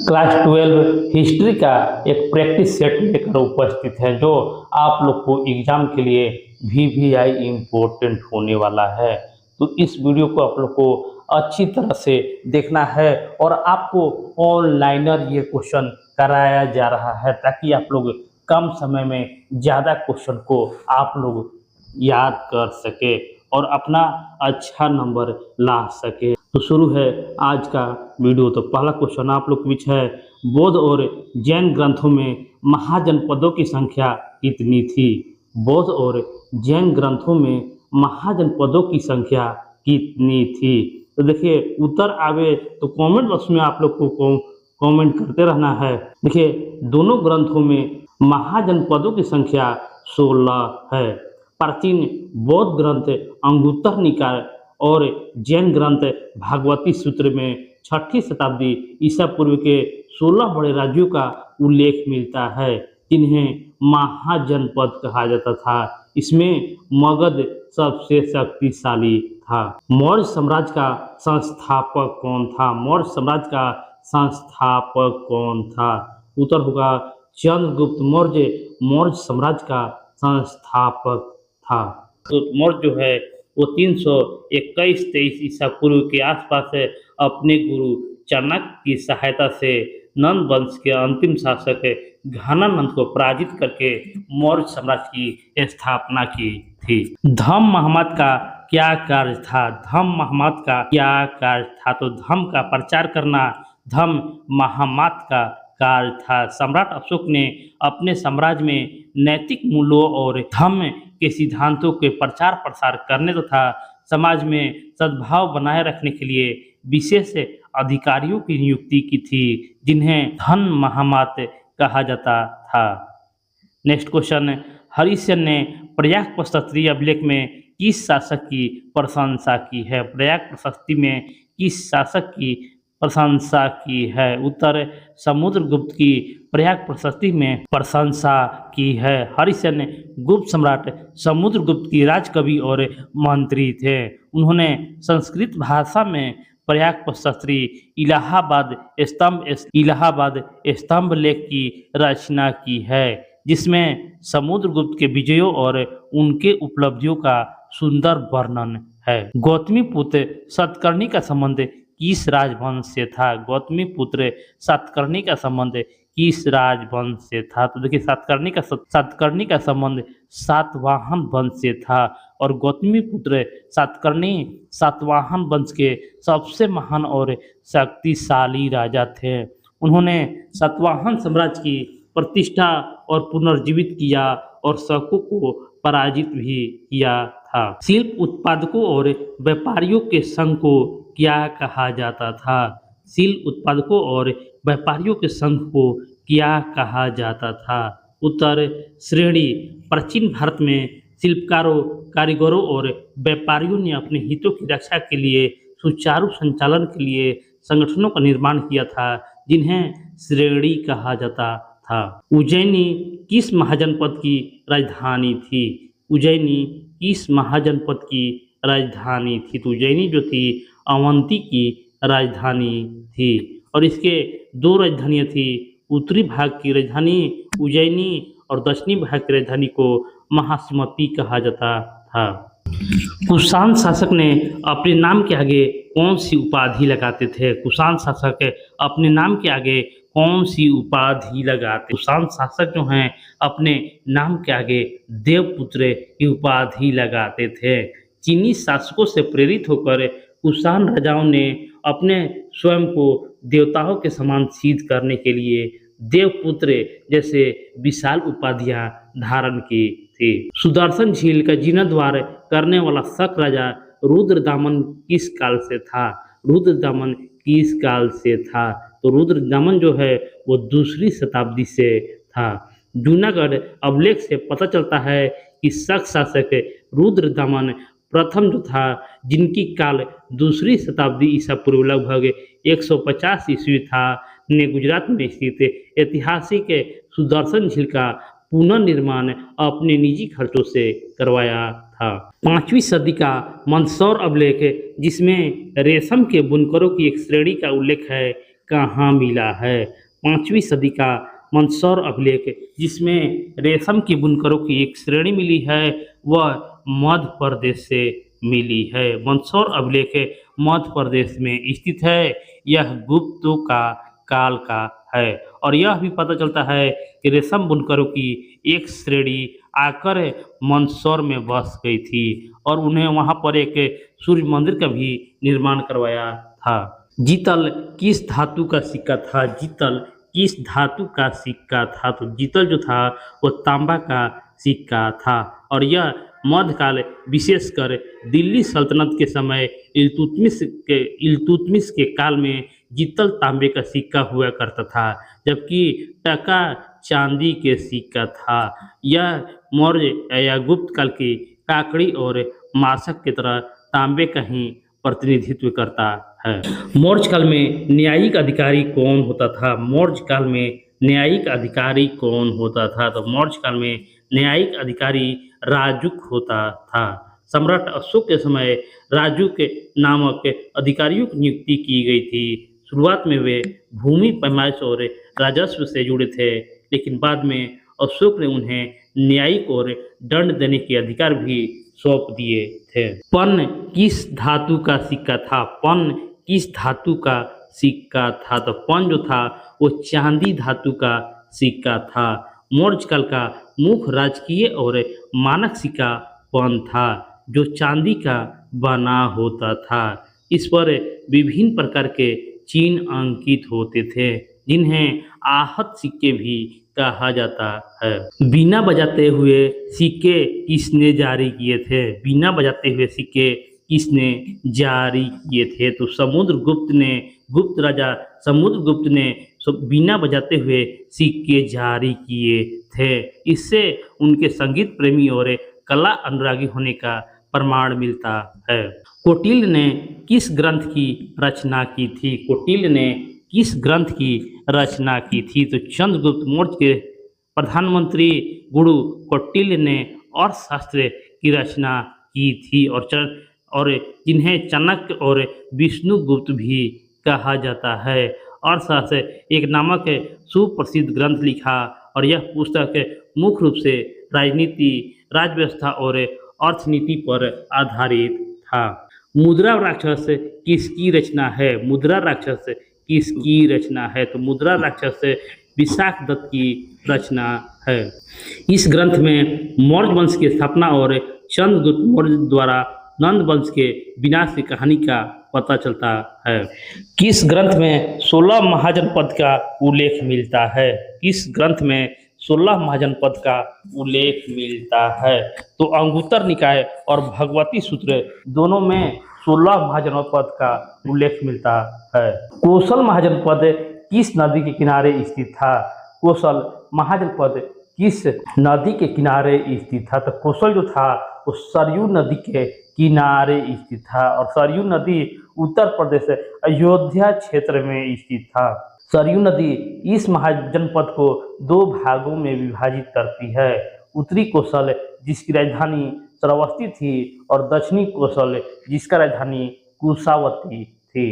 Class 12 history का एक practice set लेकर उपस्थित है जो आप लोग को एग्जाम के लिए VVI इम्पोर्टेंट होने वाला है। तो इस वीडियो को आप लोग को अच्छी तरह से देखना है और आपको ऑनलाइनर ये क्वेश्चन कराया जा रहा है ताकि आप लोग कम समय में ज़्यादा क्वेश्चन को आप लोग याद कर सके और अपना अच्छा नंबर ला सके। तो शुरू है आज का वीडियो। तो पहला क्वेश्चन आप लोग के बीच है, बौद्ध और जैन ग्रंथों में महाजनपदों की संख्या कितनी थी? बौद्ध और जैन ग्रंथों में महाजनपदों की संख्या कितनी थी? तो देखिए उत्तर आवे तो कमेंट बॉक्स में आप लोग को कमेंट करते रहना है। देखिए दोनों ग्रंथों में महाजनपदों की संख्या 16 है। प्राचीन बौद्ध ग्रंथ अंगुत्तर निकाय और जैन ग्रंथ भागवती सूत्र में 6ठी शताब्दी ईसा पूर्व के 16 बड़े राज्यों का उल्लेख मिलता है जिन्हें महाजनपद कहा जाता था। इसमें मगध सबसे शक्तिशाली था। मौर्य साम्राज्य का संस्थापक कौन था? मौर्य साम्राज्य का संस्थापक कौन था? उत्तर होगा चंद्रगुप्त मौर्य मौर्य साम्राज्य का संस्थापक था। तो मौर्य जो है वो 321-23 ईसा पूर्व के आसपास अपने गुरु चाणक्य की सहायता से नंद वंश के अंतिम शासक घनानंद को पराजित करके मौर्य साम्राज्य की स्थापना की थी। धम्म महमद का क्या कार्य था? धम्म महमद का क्या कार्य था? तो धम्म का प्रचार करना धम्म महमद का कार्य था। सम्राट अशोक ने अपने साम्राज्य में नैतिक मूल्यों और धम्म के सिद्धांतों के प्रचार प्रसार करने तथा समाज में सद्भाव बनाए रखने के लिए विशेष अधिकारियों की नियुक्ति की थी जिन्हें धम्म महमद कहा जाता था। नेक्स्ट क्वेश्चन, हरिसेन ने प्रयाग प्रशस्ति अभिलेख में किस शासक की प्रशंसा की है? प्रयाग प्रशस्ति में किस शासक की प्रशंसा की है? उत्तर समुद्रगुप्त की प्रयाग प्रशस्ति में प्रशंसा की है। हरिसेन गुप्त सम्राट समुद्रगुप्त की राजकवि और मंत्री थे। उन्होंने संस्कृत भाषा में प्रयाग प्रशस्ति इलाहाबाद स्तंभ लेख की रचना की है जिसमें समुद्रगुप्त के विजयों और उनके उपलब्धियों का सुंदर वर्णन है। गौतमीपुत्र सातकर्णी का संबंध किस राजवंश से था? गौतमीपुत्र सातकर्णी का संबंध किस राजवंश से था? तो देखिए सातकर्णी का संबंध सातवाहन वंश से था और गौतमीपुत्र सातकर्णी सातवाहन वंश के सबसे महान और शक्तिशाली राजा थे। उन्होंने सातवाहन साम्राज्य की प्रतिष्ठा और पुनर्जीवित किया और शकों को पराजित भी किया था। शिल्प उत्पादकों और व्यापारियों के संघ को क्या कहा जाता था? शिल्प उत्पादकों और व्यापारियों के संघ को क्या कहा जाता था? उत्तर श्रेणी। प्राचीन भारत में शिल्पकारों, कारीगरों और व्यापारियों ने अपने हितों की रक्षा के लिए सुचारू संचालन के लिए संगठनों का निर्माण किया था जिन्हें श्रेणी कहा जाता था। उज्जैनी किस महाजनपद की राजधानी थी? उज्जैनी किस महाजनपद की राजधानी थी? तो उज्जैनी जो थी अवंती की राजधानी थी और इसके दो राजधानियाँ थी। उत्तरी भाग की राजधानी उज्जैनी और दक्षिणी भाग की राजधानी को महासमती कहा जाता था। कुषाण शासक ने अपने नाम के आगे कौन सी उपाधि लगाते थे? कुषाण शासक अपने नाम के आगे कौन सी उपाधि लगाते? कुषाण शासक जो हैं अपने नाम के आगे देवपुत्र की उपाधि लगाते थे। चीनी शासकों से प्रेरित होकर कुषाण राजाओं ने अपने स्वयं को देवताओं के समान सिद्ध करने के लिए देवपुत्र जैसे विशाल उपाधियां धारण की थी। सुदर्शन झील का जीर्णोद्धार करने वाला शक राजा रुद्रदामन किस काल से था? रुद्रदामन किस काल से था? तो रुद्रदामन जो है वो 2री शताब्दी से था। जूनागढ़ अभिलेख से पता चलता है कि शक शासक रुद्रदामन प्रथम जो था जिनकी काल 2री शताब्दी ईसा पूर्व लगभग 150 ईस्वी था ने गुजरात में स्थित ऐतिहासिक सुदर्शन झील का पुनर्निर्माण अपने निजी खर्चों से करवाया था। 5वीं सदी का मंदसौर अभिलेख जिसमें रेशम के बुनकरों की एक श्रेणी का उल्लेख है कहाँ मिला है। 5वीं सदी का मंदसौर अभिलेख जिसमें रेशम के बुनकरों की एक श्रेणी मिली है वह मध्य प्रदेश से मिली है। मंदसौर अभिलेख मध्य प्रदेश में स्थित है। यह गुप्तों का काल का है और यह भी पता चलता है कि रेशम बुनकरों की एक श्रेणी आकर मंदसौर में बस गई थी और उन्हें वहां पर एक सूर्य मंदिर का भी निर्माण करवाया था। जीतल किस धातु का सिक्का था? जीतल किस धातु का सिक्का था? तो जीतल जो था वो तांबा का सिक्का था और यह मध्यकाल विशेषकर दिल्ली सल्तनत के समय इल्तुतमिश के काल में जीतल तांबे का सिक्का हुआ करता था, जबकि टका चांदी के सिक्का था। यह मौर्य या गुप्त काल की काकड़ी और मासक की तरह तांबे का ही प्रतिनिधित्व करता है। मौर्य काल में न्यायिक अधिकारी कौन होता था? मौर्य काल में न्यायिक अधिकारी कौन होता था? तो मौर्य काल में न्यायिक अधिकारी राजुक होता था। सम्राट अशोक के समय राजुक नामक अधिकारियों की नियुक्ति की गई थी। शुरुआत में वे भूमि पैमाइश और राजस्व से जुड़े थे, लेकिन बाद में अशोक ने उन्हें न्यायिक और दंड देने के अधिकार भी सौंप दिए थे। पन्न किस धातु का सिक्का था? पन्न किस धातु का सिक्का था? तो पन्न जो था वो चांदी धातु का सिक्का था। मौर्य काल का मुख्य राजकीय और मानक सिक्का पन्न था जो चांदी का बना होता था। इस पर विभिन्न प्रकार के चिन्ह अंकित होते थे जिन्हें आहत सिक्के भी कहा जाता है। बीना बजाते हुए सिक्के किसने जारी किए थे? बीना बजाते हुए सिक्के किसने जारी किए थे? तो गुप्त राजा समुद्रगुप्त ने बीना बजाते हुए सिक्के जारी किए थे। इससे उनके संगीत प्रेमी और कला अनुरागी होने का प्रमाण मिलता है। कौटिल्य ने किस ग्रंथ की रचना की थी? कौटिल्य ने किस ग्रंथ की रचना की थी? तो चंद्रगुप्त मौर्य के प्रधानमंत्री गुरु कौटिल्य ने अर्थशास्त्र की रचना की थी और जिन्हें चाणक्य और विष्णुगुप्त भी कहा जाता है। अर्थशास्त्र एक नामक सुप्रसिद्ध ग्रंथ लिखा और यह पुस्तक मुख्य रूप से राजनीति, राज्य व्यवस्था और अर्थनीति पर आधारित था। मुद्रा राक्षस किसकी रचना है? मुद्रा राक्षस किसकी रचना है? तो मुद्रा राक्षस विशाख दत्त की रचना है। इस ग्रंथ में मौर्य वंश की स्थापना और चंद्रगुप्त मौर्य द्वारा नंद वंश के विनाश की कहानी का पता चलता है। किस ग्रंथ में 16 महाजनपद का उल्लेख मिलता है? किस ग्रंथ में 16 महाजनपद का उल्लेख मिलता है? तो अंगुत्तर निकाय और भगवती सूत्र दोनों में 16 महाजनपद का उल्लेख मिलता है। कौशल महाजनपद किस नदी के किनारे स्थित था? कौशल महाजनपद किस नदी के किनारे स्थित था? तो कौशल जो था वो सरयू नदी के किनारे स्थित था और सरयू नदी उत्तर प्रदेश अयोध्या क्षेत्र में स्थित था। सरयू नदी इस महाजनपद को 2 भागों में विभाजित करती है। उत्तरी कौशल जिसकी राजधानी श्रावस्ती थी और दक्षिणी कौशल जिसका राजधानी कुशावती थी।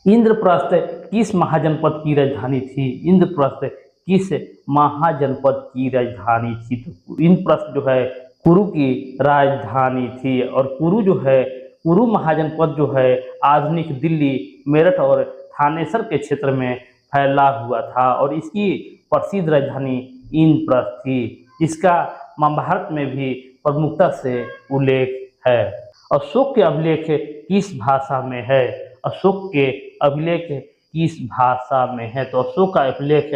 इंद्रप्रस्थ किस महाजनपद की राजधानी थी? इंद्रप्रस्थ किस महाजनपद की राजधानी थी? तो इंद्रप्रस्थ जो है कुरु की राजधानी थी और कुरु महाजनपद जो है आधुनिक दिल्ली, मेरठ और थानेसर के क्षेत्र में फैला हुआ था और इसकी प्रसिद्ध राजधानी इंद्रप्रस्थ थी। इसका महाभारत में भी प्रमुखता से उल्लेख है। अशोक के अभिलेख किस भाषा में है? अशोक के अभिलेख किस भाषा में है? तो अशोक का अभिलेख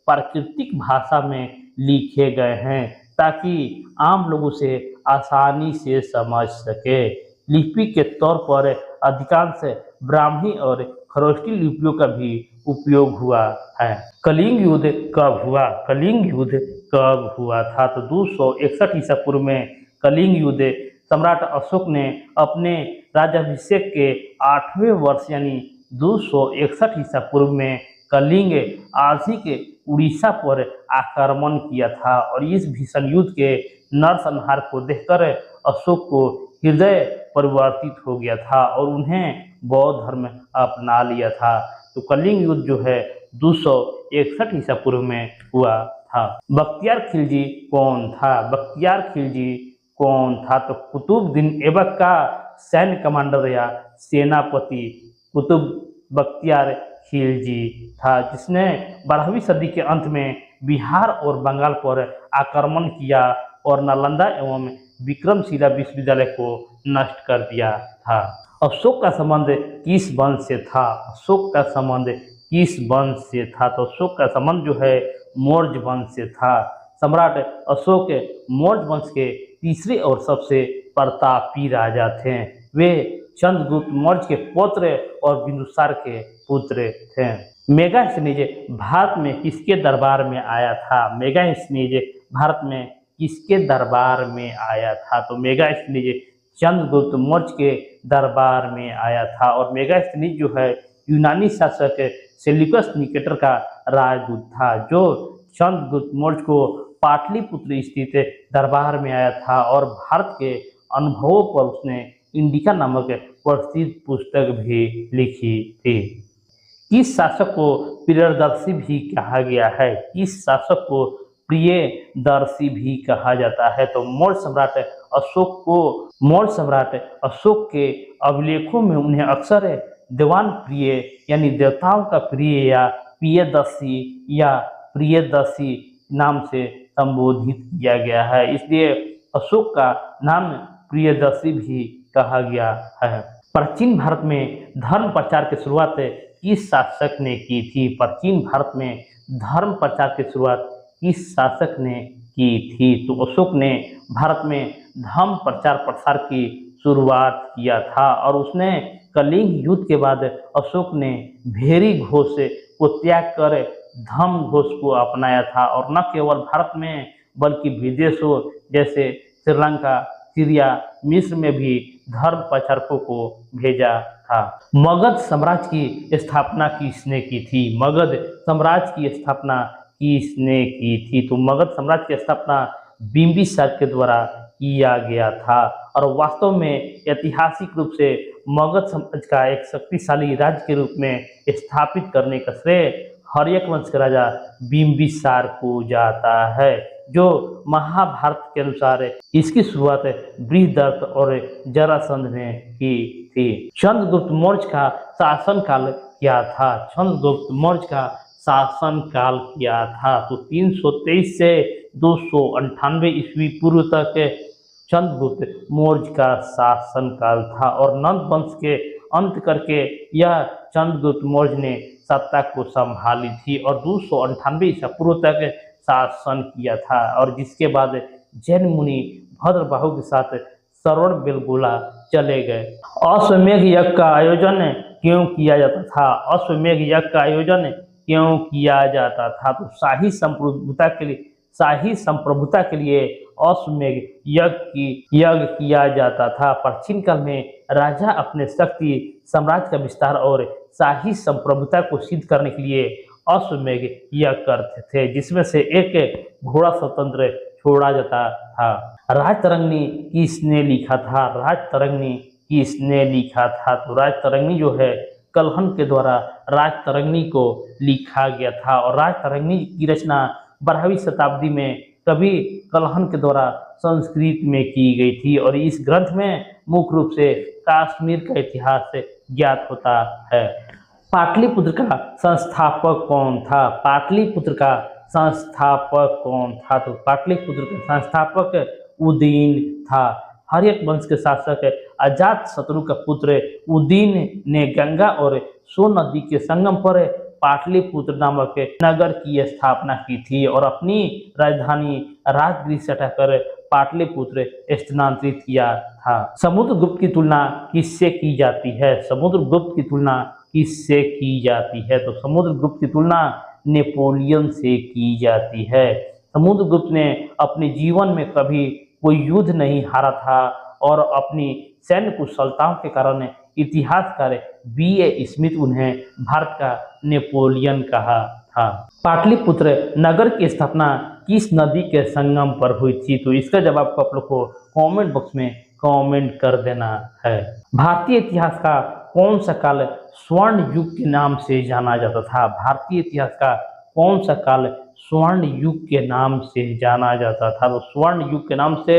प्राकृतिक भाषा में लिखे गए हैं ताकि आम लोगों से आसानी से समझ सके। लिपि के तौर पर अधिकांश ब्राह्मी और खरोष्टी लिपियों का भी उपयोग हुआ है। कलिंग युद्ध कब हुआ? कलिंग युद्ध कब हुआ था? तो 261 ईसा पूर्व में कलिंग युद्ध सम्राट अशोक ने अपने राज्याभिषेक के 8वें वर्ष यानी 261 ईसा पूर्व में कलिंग आज के उड़ीसा पर आक्रमण किया था और इस भीषण युद्ध के नरसंहार को देखकर अशोक को हृदय परिवर्तित हो गया था और उन्हें बौद्ध धर्म अपना लिया था। तो कलिंग युद्ध जो है 261 ईसा पूर्व में हुआ था। बख्तियार खिलजी कौन था? बख्तियार खिलजी कौन था? तो कुतुबुद्दीन ऐबक का सैन्य कमांडर या सेनापति कुतुब बख्तियार खिलजी था, जिसने 12वीं सदी के अंत में बिहार और बंगाल पर आक्रमण किया और नालंदा एवं विक्रमशिला विश्वविद्यालय को नष्ट कर दिया था। अशोक का संबंध किस वंश से था? अशोक का संबंध किस वंश से था? तो अशोक का संबंध जो है मौर्य वंश से था। सम्राट अशोक मौर्य वंश के तीसरे और सबसे प्रतापी राजा थे। वे चंद्रगुप्त मौर्य के पुत्र और बिंदुसार के पुत्र थे। मेगास्थनीज भारत में किसके दरबार में आया था? मेगास्थनीज भारत में किसके दरबार में आया था? तो मेगास्थनीज चंद्रगुप्त मौर्य के दरबार में आया था। और मेगास्थनीज जो है यूनानी शासक सेल्यूकस निकेटर का राजदूत था, जो चंद्रगुप्त मौर्य को पाटलिपुत्र स्थित दरबार में आया था और भारत के अनुभवों पर उसने इंडिका नामक प्रसिद्ध पुस्तक भी लिखी थी। किस शासक को प्रियदर्शी भी कहा गया है? किस शासक को प्रियदर्शी भी कहा जाता है? तो मौर्य सम्राट अशोक के अभिलेखों में उन्हें अक्सर देवान प्रिय यानी देवताओं का प्रिय या प्रियदर्शी नाम से संबोधित किया गया है, इसलिए अशोक का नाम प्रियदर्शी भी कहा गया है। प्राचीन भारत में धर्म प्रचार की शुरुआत किस शासक ने की थी? प्राचीन भारत में धर्म प्रचार की शुरुआत किस शासक ने की थी? तो अशोक ने भारत में धर्म प्रचार प्रसार की शुरुआत किया था और उसने कलिंग युद्ध के बाद अशोक ने भेरी घोष को त्याग कर धम्म घोष को अपनाया था और न केवल भारत में बल्कि विदेशों जैसे श्रीलंका, सीरिया, मिस्र में भी धर्म प्रचारकों को भेजा था। मगध साम्राज्य की स्थापना किसने की थी? मगध साम्राज्य की स्थापना किसने की थी? तो मगध साम्राज्य की स्थापना बिंबिसार के द्वारा किया गया था और वास्तव में ऐतिहासिक रूप से मगध साम्राज्य का एक शक्तिशाली राज्य के रूप में स्थापित करने का श्रेय हर्यक वंश के राजा बिंबिसार को जाता है, जो महाभारत के अनुसार इसकी शुरुआत बृहदर्थ और जरासंध ने की थी। चंद्रगुप्त मौर्य का शासनकाल क्या था? चंद्रगुप्त मौर्य का शासनकाल क्या था? तो 323 से 298 ईस्वी पूर्व तक चंद्रगुप्त मौर्य का शासनकाल था और नंद वंश के अंत करके यह चंद्रगुप्त मौर्य ने सत्ता को संभाली थी और 298 ईसा पूर्व तक शासन किया था और जिसके बाद जैन मुनि भद्रबाहु के साथ श्रवणबेलगोला चले गए। अश्वमेध यज्ञ का आयोजन क्यों किया जाता था? अश्वमेध यज्ञ का आयोजन क्यों किया जाता था? तो शाही संप्रभुता के लिए अश्वमेध यज्ञ किया जाता था। प्राचीन काल में राजा अपने शक्ति साम्राज्य का विस्तार और शाही संप्रभुता को सिद्ध करने के लिए अश्वमेध यज्ञ करते थे, जिसमें से एक घोड़ा स्वतंत्र छोड़ा जाता था। राजतरंगिणी किसने लिखा था? राजतरंगिणी किसने लिखा था? तो राजतरंगिणी जो है कल्हण के द्वारा राजतरंगिणी को लिखा गया था और राजतरंगिणी की रचना 12वीं शताब्दी में कवि कल्हण के द्वारा संस्कृत में की गई थी और इस ग्रंथ में मुख्य रूप से कश्मीर का इतिहास ज्ञात होता है। पाटलिपुत्र का संस्थापक कौन था? पाटलिपुत्र का संस्थापक कौन था? तो पाटलिपुत्र का संस्थापक उदयन था। हर्यक वंश के शासक अजात शत्रु का पुत्र उदयन ने गंगा और सोन नदी के संगम पर पाटलिपुत्र नामक नगर की स्थापना की थी और अपनी राजधानी राजगृह से हटाकर पाटलिपुत्र स्थानांतरित किया था। समुद्रगुप्त की तुलना किससे की जाती है? समुद्रगुप्त की तुलना किससे की जाती है? तो समुद्रगुप्त की तुलना नेपोलियन से की जाती है। समुद्रगुप्त ने अपने जीवन में कभी कोई युद्ध नहीं हारा था और अपनी सैन्य कुशलताओं के कारण इतिहासकार B.A. स्मिथ उन्हें भारत का नेपोलियन कहा था। पाटलिपुत्र नगर की स्थापना किस नदी के संगम पर हुई थी? तो इसका जवाब आप लोग को कमेंट बॉक्स में कमेंट कर देना है। भारतीय इतिहास का कौन सा काल स्वर्ण युग के नाम से जाना जाता था? भारतीय इतिहास का कौन सा काल स्वर्ण युग के नाम से जाना जाता था? तो स्वर्ण युग के नाम से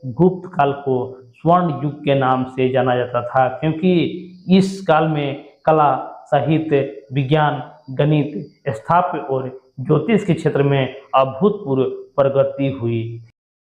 गुप्त काल को स्वर्ण युग के नाम से जाना जाता था, क्योंकि इस काल में कला, साहित्य, विज्ञान, गणित, स्थापत्य और ज्योतिष के क्षेत्र में अभूतपूर्व प्रगति हुई।